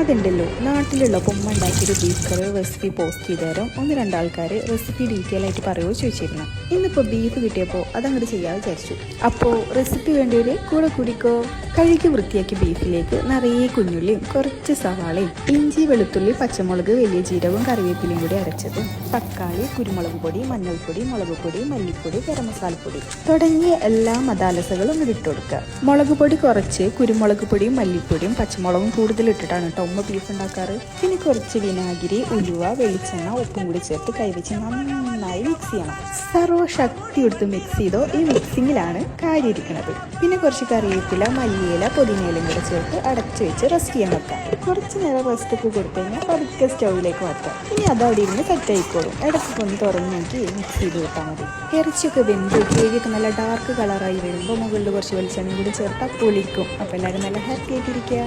അതുണ്ടല്ലോ, നാട്ടിലുള്ളപ്പോൾ ഉമ്മ ഉണ്ടാക്കിയൊരു ബീഫ് കറി recipe post ചെയ്ത് തരാം. 1-2 ആൾക്കാർ റെസിപ്പി ഡീറ്റെയിൽ ആയിട്ട് പറയുകയോ ചോദിച്ചിരുന്നു. ഇന്നിപ്പോൾ ബീഫ് കിട്ടിയപ്പോൾ അതങ്ങോട്ട് ചെയ്യാൻ വിചാരിച്ചു. അപ്പോൾ റെസിപ്പി വേണ്ടിയൊരു കൂടെ കൂടിക്കോ. കഴുകി വൃത്തിയാക്കി ബീഫിലേക്ക് നിറയെ കുഞ്ഞുള്ളിയും കുറച്ച് സവാളയും ഇഞ്ചി വെളുത്തുള്ളി പച്ചമുളക് വലിയ ജീരകവും കറിവേപ്പിലയും കൂടി അരച്ചതും തക്കാളി കുരുമുളക് പൊടി മഞ്ഞൾപ്പൊടി മുളക് പൊടി മല്ലിപ്പൊടി ഗരം മസാലപ്പൊടി തുടങ്ങിയ എല്ലാ മസാലകളും ഇട്ട് കൊടുക്കുക. മുളക് പൊടി കുറച്ച് കുരുമുളക് പൊടിയും മല്ലിപ്പൊടിയും പച്ചമുളകും കൂടുതൽ ഇട്ടിട്ടാണ് കേട്ടോ ഉമ്മ ബീഫ് ഉണ്ടാക്കാറ്. പിന്നെ കുറച്ച് വിനാഗിരി ഉലുവ വെളിച്ചെണ്ണ ഉപ്പും കൂടി ചേർത്ത് കൈവച്ച് നന്നായി മിക്സ് ചെയ്യണം. സർവ്വശക്തി എടുത്ത് മിക്സ് ചെയ്തോ ഈ മിക്സിങ്ങിലാണ് കാര്യം ഇരിക്കുന്നത്. പിന്നെ കുറച്ച് കറിവേപ്പില മല്ലിയില പുതിനയിലും കൂടെ ചേർത്ത് അടച്ചു വെച്ച് റെസ്റ്റ് ചെയ്യാൻ വെക്കാം. കുറച്ച് നേരം റെസ്റ്റ് ഒക്കെ കൊടുത്തു കഴിഞ്ഞാൽ പതുക്കെ സ്റ്റൗവിലേക്ക് വെക്കാം. ഇനി അത് അവിടെ ഇരുന്ന് സെറ്റ് ആയിക്കോളും. ഇടയ്ക്ക് ഒന്ന് തുറന്ന് നോക്കി മിക്സ് ചെയ്ത് വിട്ടാൽ മതി. ഇറച്ചിയൊക്കെ വെന്ത് ഗ്രേവിയൊക്കെ നല്ല ഡാർക്ക് കളറായി വരുമ്പോൾ മുകളിൽ കുറച്ച് വെളിച്ചെണ്ണയും കൂടി ചേർത്താൽ പൊളിക്കും. അപ്പോൾ എല്ലാവരും നല്ല ഹാപ്പി ആയിട്ടിരിക്കുക.